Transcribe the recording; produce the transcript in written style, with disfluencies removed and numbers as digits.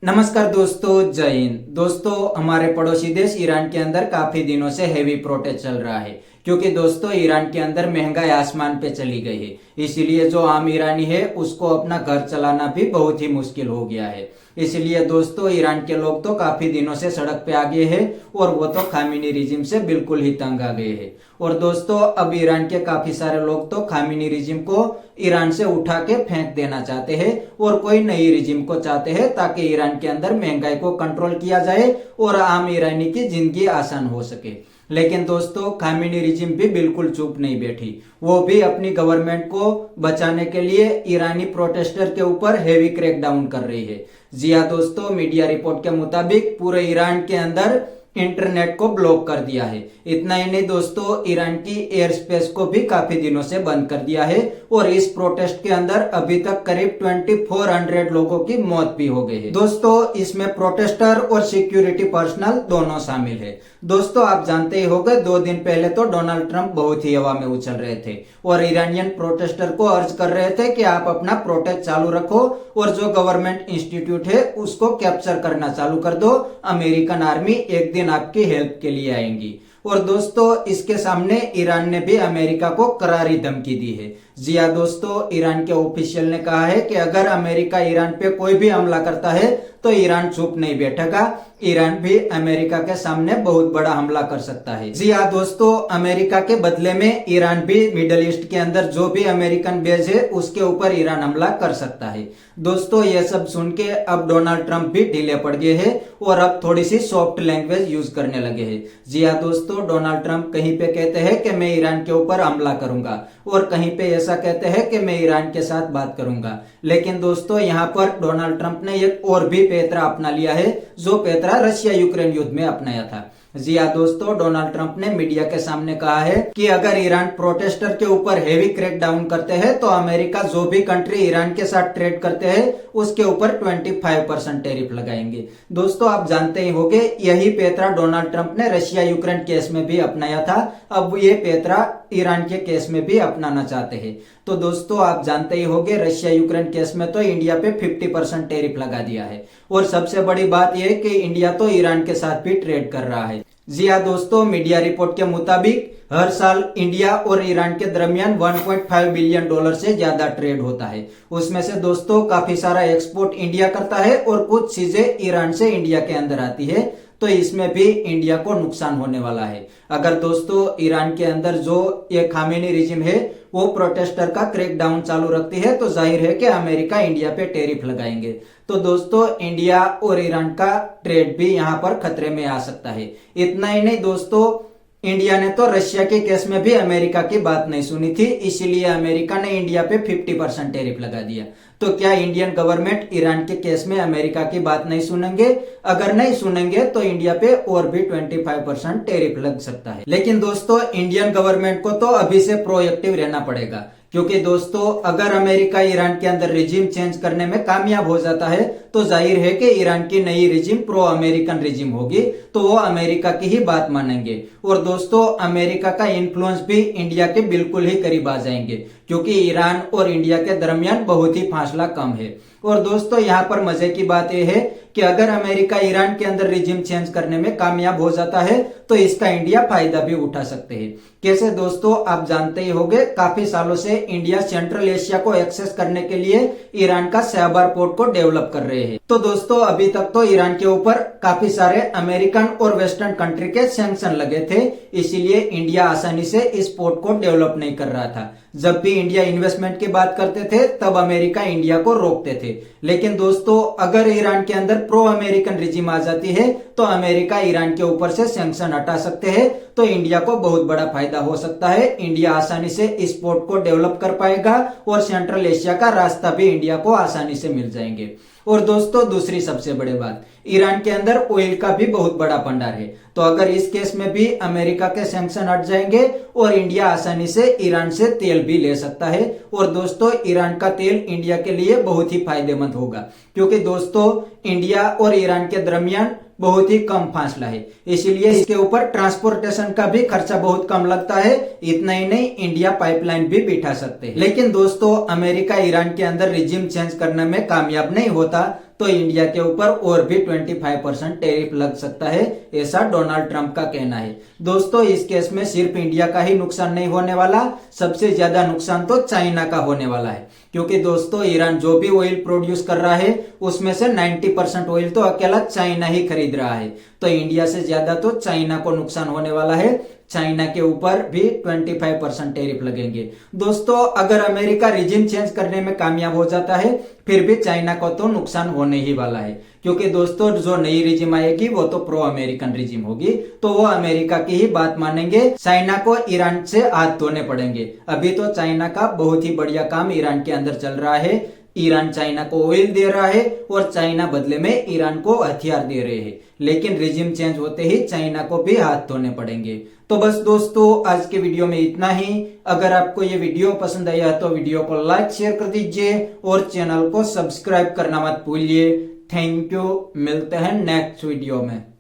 नमस्कार दोस्तों, जय हिंद। दोस्तों, हमारे पड़ोसी देश ईरान के अंदर काफी दिनों से हेवी प्रोटेस्ट चल रहा है क्योंकि दोस्तों ईरान के अंदर महंगाई आसमान पे चली गई है। इसीलिए जो आम ईरानी है उसको अपना घर चलाना भी बहुत ही मुश्किल हो गया है। इसलिए दोस्तों ईरान के लोग तो काफी दिनों से सड़क पे आ गए हैं और वो तो खामेनी रिजिम से बिल्कुल ही तंग आ गए हैं। और दोस्तों अब ईरान के काफी सारे लोग तो खामेनी रिजिम को ईरान से उठा के फेंक देना चाहते हैं और कोई नई रिजिम को चाहते हैं ताकि ईरान के अंदर महंगाई को कंट्रोल किया जाए और आम ईरानी की जिंदगी आसान हो सके। लेकिन दोस्तों खामेनी रिजिम भी बिल्कुल चुप नहीं बैठी। वो भी अपनी गवर्नमेंट को बचाने के लिए ईरानी प्रोटेस्टर के ऊपर हेवी क्रैकडाउन कर रही है। जी हाँ दोस्तों, मीडिया रिपोर्ट के मुताबिक पूरे ईरान के अंदर इंटरनेट को ब्लॉक कर दिया है। इतना ही नहीं दोस्तों, ईरान की एयर स्पेस को भी काफी दिनों से बंद कर दिया है और इस प्रोटेस्ट के अंदर अभी तक करीब 2400 लोगों की मौत भी हो गई है। दोस्तों इसमें प्रोटेस्टर और सिक्योरिटी पर्सनल दोनों शामिल है। दोस्तों आप जानते ही होंगे 2 दिन पहले तो डोनाल्ड ट्रंप बहुत ही हवा में उछल रहे थे और ईरानियन प्रोटेस्टर को अर्ज कर रहे थे कि आप अपना प्रोटेस्ट चालू रखो और जो गवर्नमेंट इंस्टीट्यूट है उसको कैप्चर करना चालू कर दो। अमेरिकन आर्मी एक दिन आपकी हेल्प के लिए आएंगी। और दोस्तों इसके सामने ईरान ने भी अमेरिका को करारी धमकी दी है। जी हाँ दोस्तों, ईरान के ऑफिशियल ने कहा है कि अगर अमेरिका ईरान पे कोई भी हमला करता है तो ईरान चुप नहीं बैठेगा। ईरान भी अमेरिका के सामने बहुत बड़ा हमला कर सकता है। जी हाँ दोस्तों, अमेरिका के बदले में ईरान भी मिडिल ईस्ट के अंदर जो भी अमेरिकन बेस है उसके ऊपर ईरान हमला कर सकता है। दोस्तों ये सब सुन के अब डोनाल्ड ट्रंप भी ढीले पड़ गए हैं और अब थोड़ी सी सॉफ्ट लैंग्वेज यूज करने लगे हैं। जी हाँ दोस्तों, डोनाल्ड ट्रंप कहीं पे कहते हैं कि मैं ईरान के ऊपर हमला करूंगा और कहीं पे ऐसा कहते हैं कि मैं ईरान के साथ बात करूंगा। लेकिन दोस्तों यहाँ पर डोनाल्ड ट्रंप ने एक और भी पैतरा अपना लिया है जो पैतरा रशिया यूक्रेन युद्ध में अपनाया था। जी हाँ दोस्तों, डोनाल्ड ट्रंप ने मीडिया के सामने कहा है कि अगर ईरान प्रोटेस्टर के ऊपर हेवी क्रैकडाउन करते हैं तो अमेरिका जो भी कंट्री ईरान के साथ ट्रेड करते हैं उसके ऊपर 25% टैरिफ लगाएंगे। दोस्तों आप जानते ही होंगे यही पैतरा डोनाल्ड ट्रंप ने रशिया यूक्रेन केस में भी अपनाया था। अब ये पैतरा ईरान के केस में भी अपनाना चाहते हैं। तो दोस्तों आप जानते ही होंगे रशिया यूक्रेन केस में तो इंडिया पे 50% टैरिफ लगा दिया है और सबसे बड़ी बात यह कि इंडिया तो ईरान के साथ भी ट्रेड कर रहा है। जी हाँ दोस्तों, मीडिया रिपोर्ट के मुताबिक हर साल इंडिया और ईरान के दरमियान 1.5 बिलियन डॉलर से ज्यादा ट्रेड होता है। उसमें से दोस्तों काफी सारा एक्सपोर्ट इंडिया करता है और कुछ चीजें ईरान से इंडिया के अंदर आती है। तो इसमें भी इंडिया को नुकसान होने वाला है। अगर दोस्तों ईरान के अंदर जो ये खामेनी रिजिम है वो प्रोटेस्टर का क्रैकडाउन चालू रखती है तो जाहिर है कि अमेरिका इंडिया पे टैरिफ लगाएंगे। तो दोस्तों इंडिया और ईरान का ट्रेड भी यहाँ पर खतरे में आ सकता है। इतना ही नहीं दोस्तों, इंडिया ने तो रशिया के केस में भी अमेरिका की बात नहीं सुनी थी, इसीलिए अमेरिका ने इंडिया पे 50% टैरिफ लगा दिया। तो क्या इंडियन गवर्नमेंट ईरान के केस में अमेरिका की बात नहीं सुनेंगे? अगर नहीं सुनेंगे तो इंडिया पे और भी 25% टैरिफ लग सकता है। लेकिन दोस्तों इंडियन गवर्नमेंट को तो अभी से प्रोएक्टिव रहना पड़ेगा क्योंकि दोस्तों अगर अमेरिका ईरान के अंदर रिजिम चेंज करने में कामयाब हो जाता है तो जाहिर है कि ईरान की नई रिजिम प्रो अमेरिकन रिजिम होगी तो वो अमेरिका की ही बात मानेंगे। और दोस्तों अमेरिका का इन्फ्लुएंस भी इंडिया के बिल्कुल ही करीब आ जाएंगे क्योंकि ईरान और इंडिया के दरमियान बहुत ही फासला कम है। और दोस्तों यहाँ पर मजे की बात यह है कि अगर अमेरिका ईरान के अंदर रिजिम चेंज करने में कामयाब हो जाता है तो इसका इंडिया फायदा भी उठा सकते हैं। कैसे दोस्तों, आप जानते ही होंगे काफी सालों से इंडिया सेंट्रल एशिया को एक्सेस करने के लिए ईरान का शहबार पोर्ट को डेवलप कर रहे हैं। तो दोस्तों अभी तक तो ईरान के ऊपर काफी सारे अमेरिकन और वेस्टर्न कंट्री के सैंक्शन लगे थे, इसीलिए इंडिया आसानी से इस पोर्ट को डेवलप नहीं कर रहा था। जब भी इंडिया इन्वेस्टमेंट की बात करते थे तब अमेरिका इंडिया को रोकते थे। लेकिन दोस्तों अगर ईरान के अंदर प्रो अमेरिकन रिजिम आ जाती है तो अमेरिका ईरान के ऊपर से सैंक्शन हटा सकते हैं तो इंडिया को बहुत बड़ा फायदा हो सकता है। इंडिया आसानी से इस पोर्ट को डेवलप कर पाएगा और सेंट्रल एशिया का रास्ता भी इंडिया को आसानी से मिल जाएंगे। और दोस्तों दूसरी सबसे बड़ी बात, ईरान के अंदर ऑयल का भी बहुत बड़ा भंडार है। तो अगर इस केस में भी अमेरिका के सैंक्शन हट जाएंगे और इंडिया आसानी से ईरान से तेल भी ले सकता है। और दोस्तों ईरान का तेल इंडिया के लिए बहुत ही फायदेमंद होगा क्योंकि दोस्तों इंडिया और ईरान के दरमियान बहुत ही कम फासला है, इसीलिए इसके ऊपर ट्रांसपोर्टेशन का भी खर्चा बहुत कम लगता है। इतना ही नहीं, इंडिया पाइपलाइन भी बिठा सकते हैं। लेकिन दोस्तों अमेरिका ईरान के अंदर रिजिम चेंज करने में कामयाब नहीं होता तो इंडिया के ऊपर और भी 25% टैरिफ लग सकता है, ऐसा डोनाल्ड ट्रंप का कहना है। दोस्तों इस केस में सिर्फ इंडिया का ही नुकसान नहीं होने वाला, सबसे ज्यादा नुकसान तो चाइना का होने वाला है, क्योंकि दोस्तों ईरान जो भी ऑयल प्रोड्यूस कर रहा है उसमें से 90% ऑयल तो अकेला चाइना ही खरीद रहा है। तो इंडिया से ज्यादा तो चाइना को नुकसान होने वाला है, चाइना के ऊपर भी 25% टैरिफ लगेंगे। दोस्तों अगर अमेरिका रिजिम चेंज करने में कामयाब हो जाता है फिर भी चाइना को तो नुकसान होने ही वाला है, क्योंकि दोस्तों जो नई रिजिम आएगी वो तो प्रो अमेरिकन रिजिम होगी, तो वो अमेरिका की ही बात मानेंगे, चाइना को ईरान से हाथ धोने पड़ेंगे। अभी तो चाइना का बहुत ही बढ़िया काम ईरान के अंदर चल रहा है, ईरान चाइना को ऑयल दे रहा है और चाइना बदले में ईरान को हथियार दे रहे हैं, लेकिन रिजिम चेंज होते ही चाइना को भी हाथ धोने पड़ेंगे। तो बस दोस्तों आज के वीडियो में इतना ही। अगर आपको ये वीडियो पसंद आया तो वीडियो को लाइक शेयर कर दीजिए और चैनल को सब्सक्राइब करना मत भूलिए। थैंक यू, मिलते हैं नेक्स्ट वीडियो में।